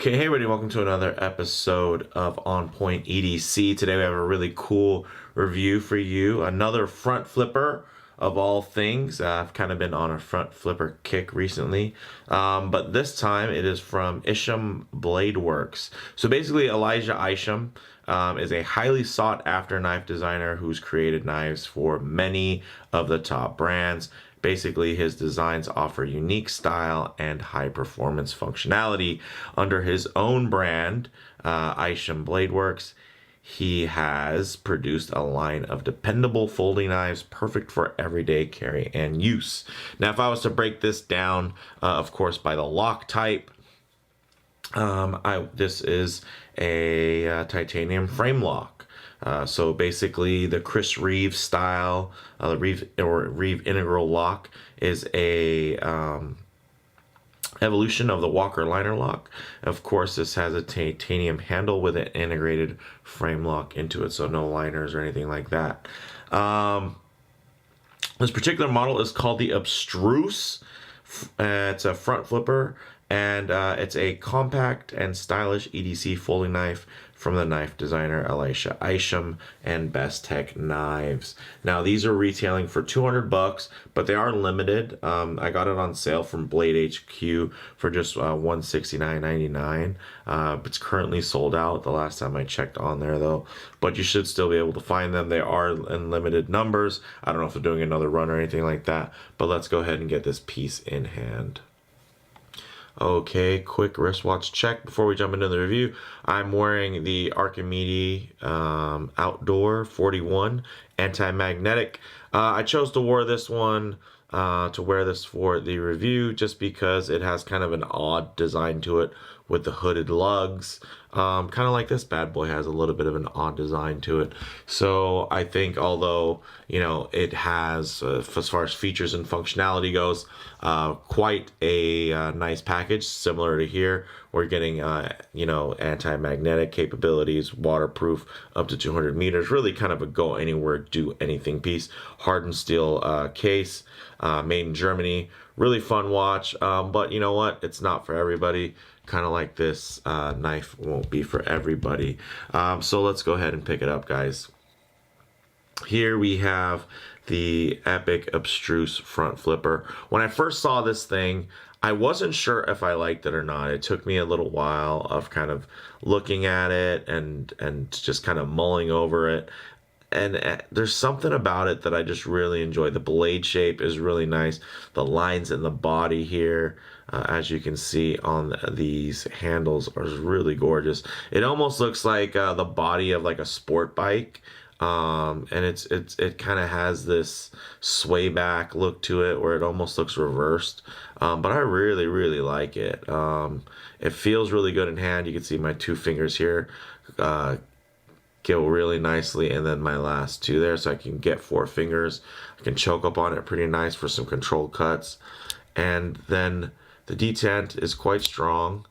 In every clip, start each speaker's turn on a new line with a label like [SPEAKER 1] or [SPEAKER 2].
[SPEAKER 1] Okay, hey everybody, welcome to another episode of On Point EDC. Today we have a really cool review for you. Another front flipper of all things. I've kind of been on a front flipper kick recently, but this time it is from Isham Bladeworks. So basically Elijah Isham is a highly sought after knife designer who's created knives for many of the top brands. Basically, his designs offer unique style and high performance functionality under his own brand, Isham Bladeworks. He has produced a line of dependable folding knives perfect for everyday carry and use. Now, if I was to break this down, of course, by the lock type, this is a titanium frame lock. So basically the Chris Reeve style, the Reeve integral lock is a evolution of the Walker liner lock. Of course, this has a titanium handle with an integrated frame lock into it, so no liners or anything like that. This particular model is called the Abstruse. It's a front flipper, and it's a compact and stylish EDC folding knife from the knife designer Elijah Isham and Bestech Knives. Now these are retailing for $200, but they are limited. I got it on sale from Blade HQ for just $169.99. It's currently sold out the last time I checked on there though, but you should still be able to find them. They are in limited numbers. I don't know if they're doing another run or anything like that, but let's go ahead and get this piece in hand. Okay, quick wristwatch check before we jump into the review. I'm wearing the Archimedes Outdoor 41 anti-magnetic. I chose to wear this one for the review just because it has kind of an odd design to it with the hooded lugs. Kind of like this bad boy has a little bit of an odd design to it. So I think although, you know, it has, as far as features and functionality goes, quite a nice package, similar to here. We're getting, you know, anti-magnetic capabilities, waterproof up to 200 meters, really kind of a go anywhere, do anything piece. Hardened steel case, made in Germany. Really fun watch, but you know what? It's not for everybody. Kind of like this knife won't be for everybody. So let's go ahead and pick it up, guys. Here we have the epic Abstruse front flipper. When I first saw this thing, I wasn't sure if I liked it or not. It took me a little while of kind of looking at it and just kind of mulling over it. And there's something about it that I just really enjoy. The blade shape is really nice. The lines in the body here, as you can see on these handles, are really gorgeous. It almost looks like the body of like a sport bike. And it kind of has this sway back look to it where it almost looks reversed. But I really like it. It feels really good in hand. You can see my two fingers here go really nicely, and then my last two there, so I can get 4 fingers. I can choke up on it pretty nice for some controlled cuts. And then the detent is quite strong.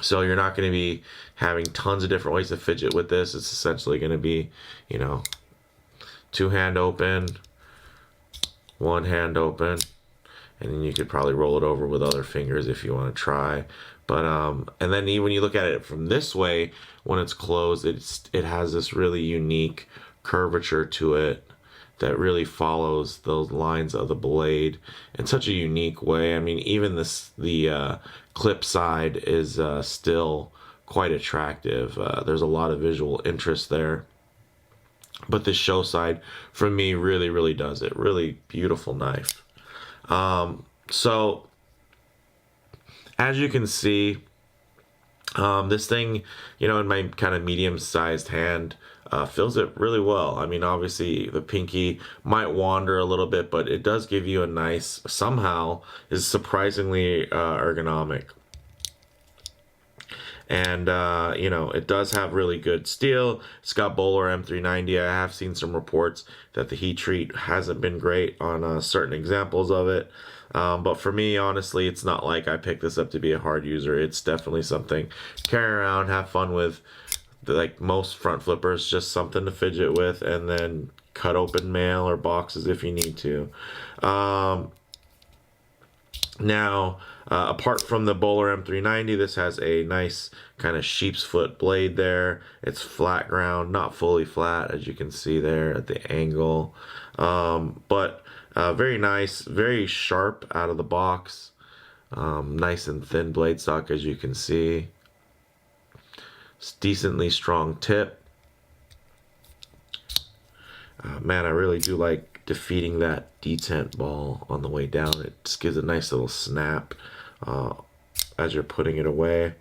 [SPEAKER 1] So you're not going to be having tons of different ways to fidget with this. It's essentially going to be, you know, 2 hand open, 1 hand open, and then you could probably roll it over with other fingers if you want to try. But and then even when you look at it from this way, when it's closed, it has this really unique curvature to it that really follows those lines of the blade in such a unique way. I mean, even the clip side is still quite attractive. There's a lot of visual interest there, but the show side for me really does it. Really beautiful knife. So as you can see, this thing, you know, in my kind of medium-sized hand, fills it really well. I mean, obviously the pinky might wander a little bit, but it does give you a nice, somehow is surprisingly ergonomic. And you know, it does have really good steel. It's got Bowler M390. I have seen some reports that the heat treat hasn't been great on certain examples of it. But for me, honestly, it's not like I picked this up to be a hard user. It's definitely something to carry around, have fun with. Like most front flippers, just something to fidget with, and then cut open mail or boxes if you need to. Now, apart from the Bowler M390, this has a nice kind of sheep's foot blade there. It's flat ground, not fully flat, as you can see there at the angle. But very nice, very sharp out of the box. Nice and thin blade stock, as you can see. It's decently strong tip. Man, I really do like defeating that detent ball on the way down. It just gives a nice little snap as you're putting it away.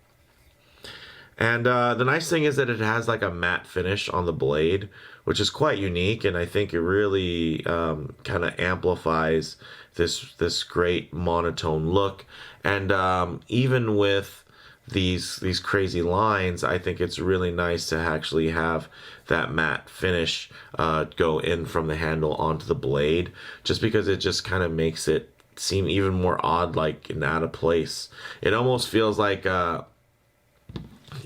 [SPEAKER 1] And the nice thing is that it has like a matte finish on the blade, which is quite unique, and I think it really kind of amplifies this great monotone look. And even with these crazy lines, I think it's really nice to actually have that matte finish go in from the handle onto the blade, just because it just kind of makes it seem even more odd, like and out of place. It almost feels like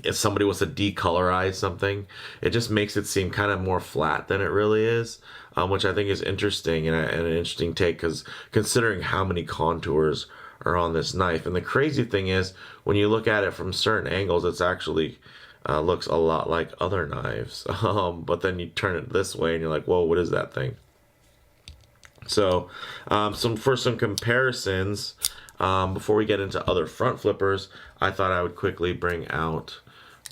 [SPEAKER 1] if somebody was to decolorize something, it just makes it seem kind of more flat than it really is, which I think is interesting and an interesting take, because considering how many contours are on this knife. And the crazy thing is, when you look at it from certain angles, it's actually looks a lot like other knives. But then you turn it this way and you're like, whoa, what is that thing? So for some comparisons, before we get into other front flippers, I thought I would quickly bring out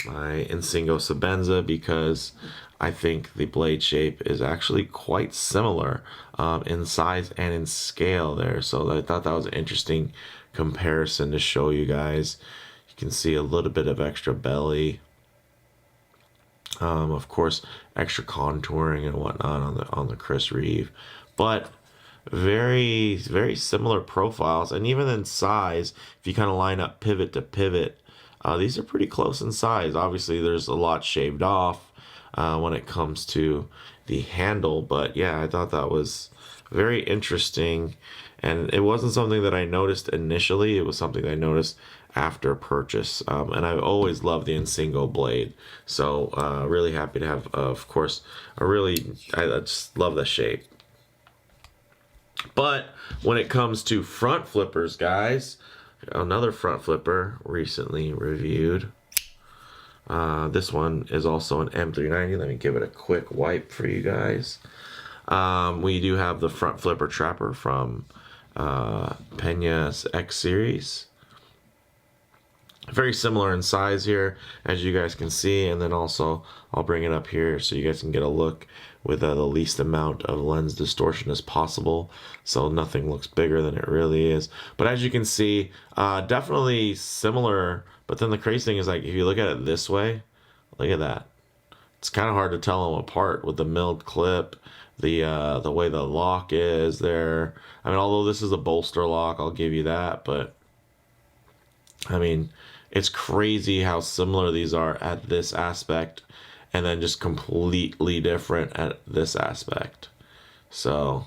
[SPEAKER 1] my Insingo Sabenza, because I think the blade shape is actually quite similar in size and in scale there. So I thought that was an interesting comparison to show you guys. You can see a little bit of extra belly. Of course, extra contouring and whatnot on the Chris Reeve, but very, very similar profiles. And even in size, if you kind of line up pivot to pivot, these are pretty close in size. Obviously, there's a lot shaved off when it comes to the handle, but yeah, I thought that was very interesting. And it wasn't something that I noticed initially. It was something that I noticed after purchase. And I've always loved the Insingo blade. So really happy to have, of course, I just love the shape. But when it comes to front flippers, guys, another front flipper recently reviewed. This one is also an M390. Let me give it a quick wipe for you guys. We do have the front flipper trapper from Pena's X series. Very similar in size here, as you guys can see, and then also I'll bring it up here so you guys can get a look with the least amount of lens distortion as possible, so nothing looks bigger than it really is. But as you can see, definitely similar, but then the crazy thing is, like, if you look at it this way, look at that. It's kind of hard to tell them apart with the milled clip, the way the lock is there. I mean, although this is a bolster lock, I'll give you that, but I mean, it's crazy how similar these are at this aspect, and then just completely different at this aspect. So,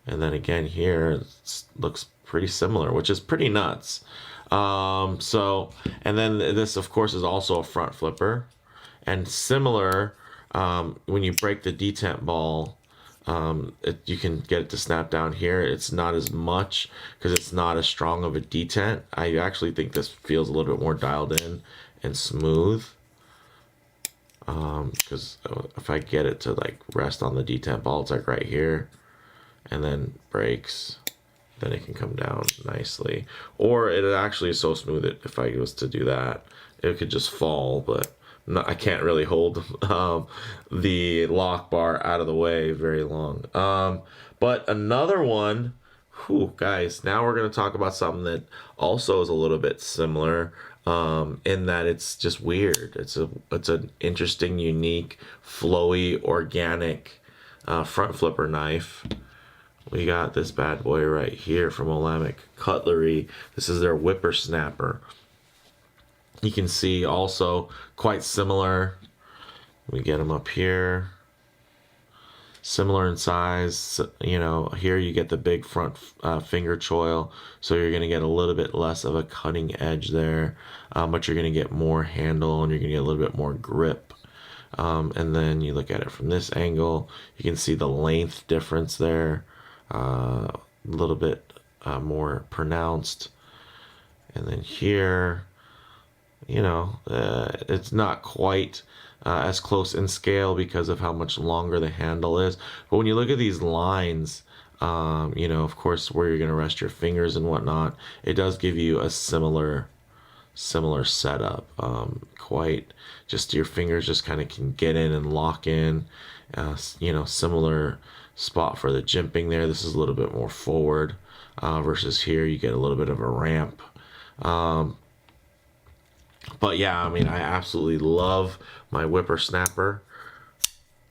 [SPEAKER 1] and then again here, it looks pretty similar, which is pretty nuts. So, and then this, of course, is also a front flipper, and similar. When you break the detent ball, you can get it to snap down here. It's not as much because it's not as strong of a detent. I actually think this feels a little bit more dialed in and smooth, because if I get it to like rest on the detent ball, it's like right here, and then breaks, then it can come down nicely. Or it actually is so smooth that if I was to do that, it could just fall, but I can't really hold the lock bar out of the way very long. But another one, guys, now we're going to talk about something that also is a little bit similar, in that it's just weird. It's an interesting, unique, flowy, organic front flipper knife. We got this bad boy right here from Olamic Cutlery. This is their WhipperSnapper. You can see also quite similar. We get them up here. Similar in size. You know, here you get the big front finger choil, so you're going to get a little bit less of a cutting edge there, but you're going to get more handle and you're going to get a little bit more grip. And then you look at it from this angle, you can see the length difference there. A little bit more pronounced. And then here, you know, it's not quite as close in scale because of how much longer the handle is. But when you look at these lines, you know, of course, where you're going to rest your fingers and whatnot, it does give you a similar setup. Quite just your fingers just kind of can get in and lock in. You know, similar spot for the jimping there. This is a little bit more forward versus here you get a little bit of a ramp. But yeah, I mean, I absolutely love my WhipperSnapper.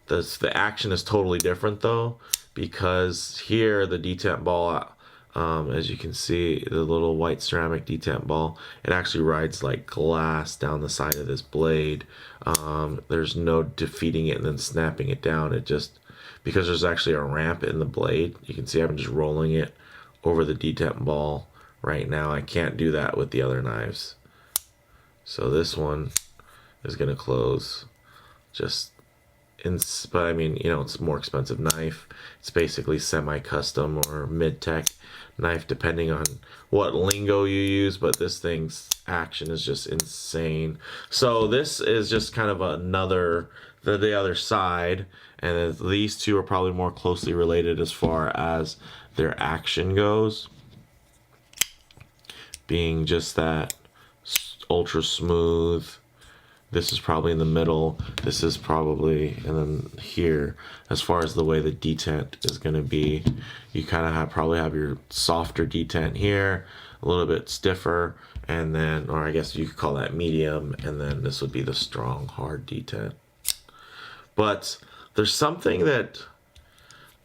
[SPEAKER 1] The action is totally different though, because here the detent ball, as you can see, the little white ceramic detent ball, it actually rides like glass down the side of this blade. There's no defeating it and then snapping it down. It just, because there's actually a ramp in the blade, you can see I'm just rolling it over the detent ball right now. I can't do that with the other knives. So this one is going to close just but I mean, you know, it's a more expensive knife. It's basically semi-custom or mid-tech knife depending on what lingo you use, but this thing's action is just insane. So this is just kind of another, the other side, and these two are probably more closely related as far as their action goes, being just that ultra smooth. This is probably in the middle. This is probably, and then here, as far as the way the detent is going to be, you kind of probably have your softer detent here, a little bit stiffer, and then, or I guess you could call that medium, and then this would be the strong, hard detent. But there's something that,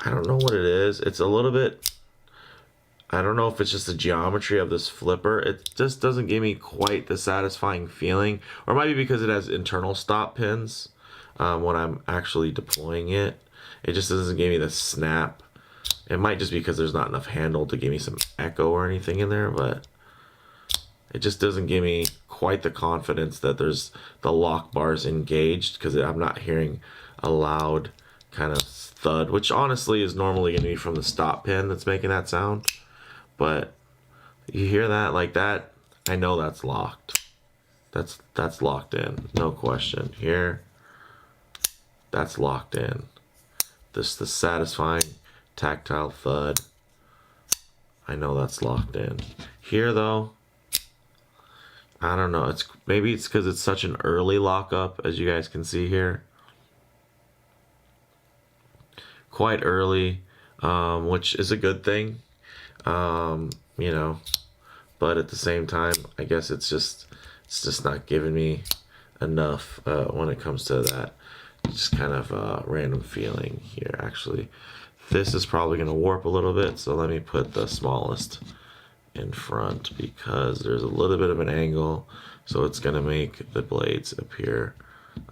[SPEAKER 1] I don't know what it is. It's a little bit, I don't know if it's just the geometry of this flipper. It just doesn't give me quite the satisfying feeling. Or it might be because it has internal stop pins when I'm actually deploying it. It just doesn't give me the snap. It might just be because there's not enough handle to give me some echo or anything in there, but it just doesn't give me quite the confidence that there's the lock bars engaged, because I'm not hearing a loud kind of thud, which honestly is normally going to be from the stop pin that's making that sound. But you hear that like that, I know that's locked. That's locked in, no question. Here, that's locked in. The satisfying tactile thud, I know that's locked in. Here though, I don't know. Maybe it's because it's such an early lockup, as you guys can see here. Quite early, which is a good thing. You know, but at the same time, I guess it's just not giving me enough when it comes to that just kind of random feeling here. Actually, this is probably going to warp a little bit, so let me put the smallest in front, because there's a little bit of an angle, so it's going to make the blades appear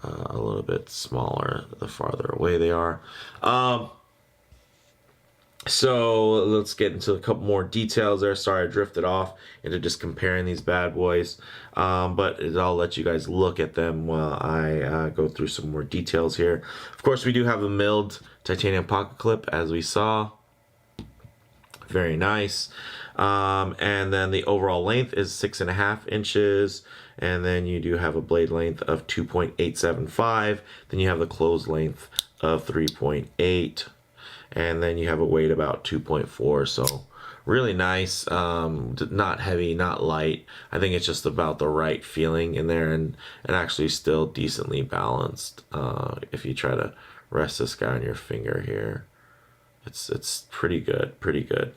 [SPEAKER 1] a little bit smaller the farther away they are. So let's get into a couple more details there. Sorry, I drifted off into just comparing these bad boys. But I'll let you guys look at them while I go through some more details here. Of course, we do have a milled titanium pocket clip, as we saw. Very nice. And then the overall length is 6.5 inches. And then you do have a blade length of 2.875. Then you have the close length of 3.8. And then you have a weight about 2.4, so really nice. Not heavy, not light. I think it's just about the right feeling in there, and actually still decently balanced. If you try to rest this guy on your finger here, it's pretty good, pretty good.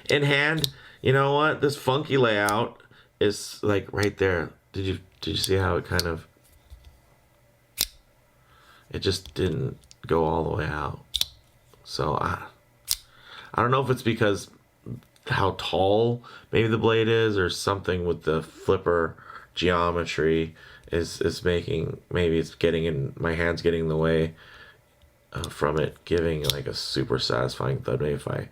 [SPEAKER 1] In hand, you know what? This funky layout is like right there. Did you see how it kind of? It just didn't go all the way out. So I don't know if it's because how tall maybe the blade is, or something with the flipper geometry is making, maybe it's getting in my hands, getting in the way from it giving like a super satisfying thud. Maybe if I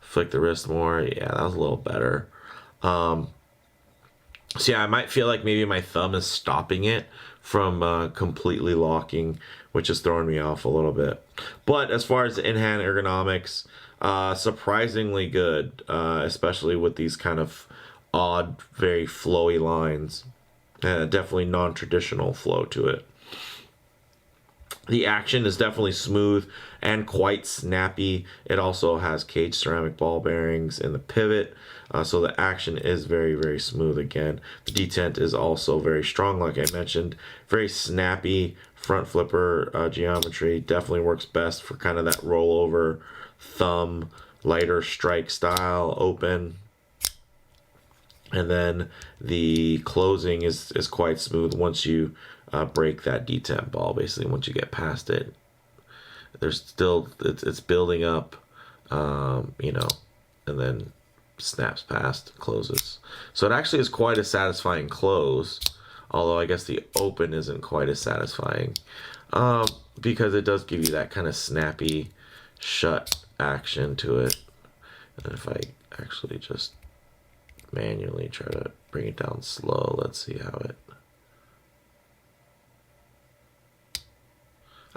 [SPEAKER 1] flick the wrist more, yeah, that was a little better. So yeah, I might feel like maybe my thumb is stopping it completely locking, which is throwing me off a little bit. But as far as in-hand ergonomics, surprisingly good, especially with these kind of odd, very flowy lines. Definitely non-traditional flow to it. The action is definitely smooth and quite snappy. It also has cage ceramic ball bearings in the pivot, so the action is very, very smooth again. The detent is also very strong, like I mentioned. Very snappy front flipper geometry. Definitely works best for kind of that rollover thumb, lighter strike style, open. And then the closing is quite smooth once you break that detent ball. Basically, once you get past it, there's still it's building up, you know, and then snaps past, closes. So it actually is quite a satisfying close. Although I guess the open isn't quite as satisfying, because it does give you that kind of snappy shut action to it. And if I actually just manually try to bring it down slow, let's see how it.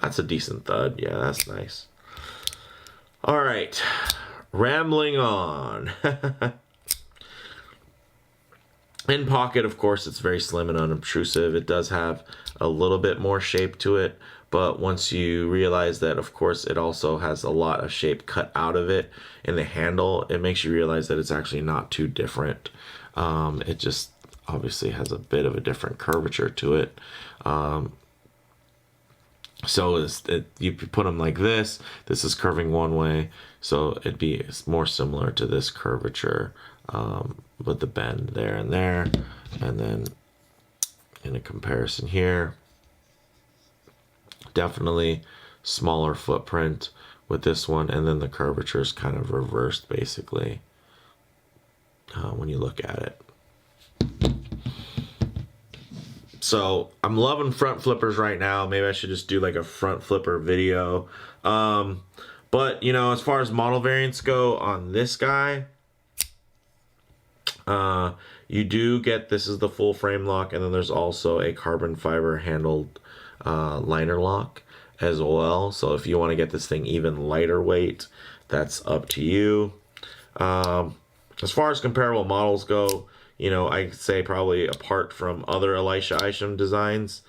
[SPEAKER 1] That's a decent thud. Yeah, that's nice. All right, rambling on. In pocket, of course, it's very slim and unobtrusive. It does have a little bit more shape to it, but once you realize that, of course, it also has a lot of shape cut out of it in the handle, it makes you realize that it's actually not too different. It just obviously has a bit of a different curvature to it. So you put them like this is curving one way, so it'd be more similar to this curvature, with the bend there, and then in a comparison here, definitely smaller footprint with this one, and then the curvature is kind of reversed basically when you look at it. So I'm loving front flippers right now. Maybe I should just do like a front flipper video. But you know, as far as model variants go on this guy, you do get, this is the full frame lock, and then there's also a carbon fiber handled liner lock as well. So if you want to get this thing even lighter weight, that's up to you. As far as comparable models go, you know, I'd say probably apart from other Elijah Isham designs,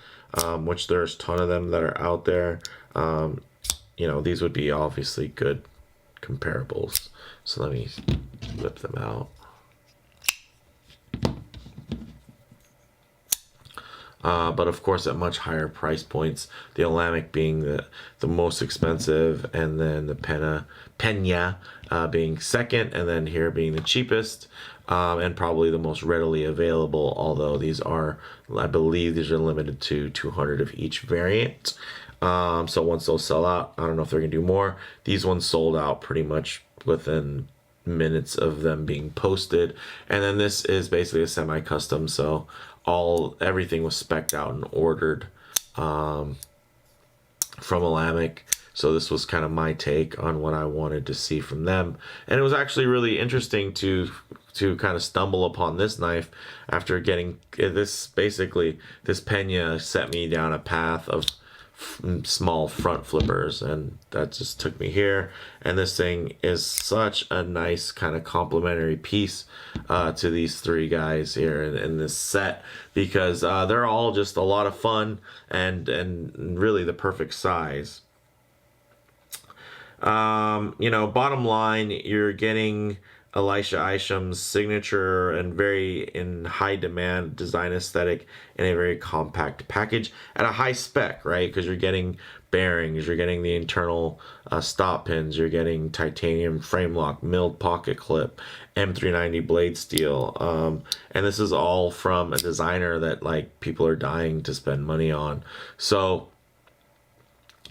[SPEAKER 1] which there's a ton of them that are out there, you know, these would be obviously good comparables. So let me whip them out. But of course at much higher price points, the Olamic being the most expensive, and then the Pena being second, and then here being the cheapest, and probably the most readily available, although these are, I believe these are limited to 200 of each variant. So once those sell out, I don't know if they're gonna do more. These ones sold out pretty much within minutes of them being posted. And then this is basically a semi-custom, so everything was spec'd out and ordered from Olamic. So this was kind of my take on what I wanted to see from them, and it was actually really interesting to kind of stumble upon this knife after getting this. Basically, this Pena set me down a path of small front flippers, and that just took me here. And this thing is such a nice kind of complementary piece to these three guys here in this set, because they're all just a lot of fun and really the perfect size. You know, bottom line, you're getting Elijah Isham's signature and very in high demand design aesthetic in a very compact package at a high spec, right? Because you're getting bearings, you're getting the internal stop pins, you're getting titanium frame lock, milled pocket clip, M390 blade steel, and this is all from a designer that like people are dying to spend money on. So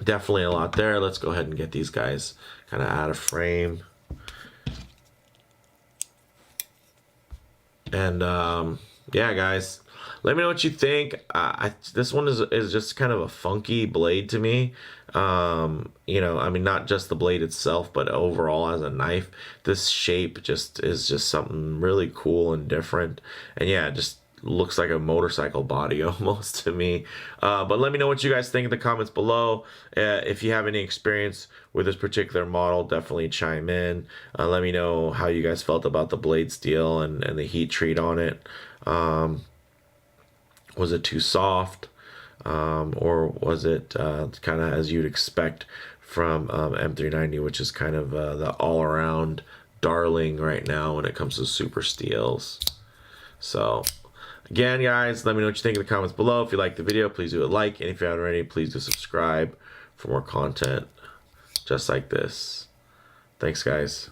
[SPEAKER 1] definitely a lot there. Let's go ahead and get these guys kind of out of frame. And yeah, guys, let me know what you think. This one is just kind of a funky blade to me. You know, I mean, not just the blade itself, but overall as a knife, this shape is just something really cool and different. And yeah, just looks like a motorcycle body almost to me. But let me know what you guys think in the comments below. If you have any experience with this particular model, definitely chime in. Let me know how you guys felt about the blade steel and the heat treat on it. Was it too soft? Or was it kind of as you'd expect from M390, which is kind of the all-around darling right now when it comes to super steels. So again, guys, let me know what you think in the comments below. If you like the video, please do a like, and if you haven't already, please do subscribe for more content just like this. Thanks, guys.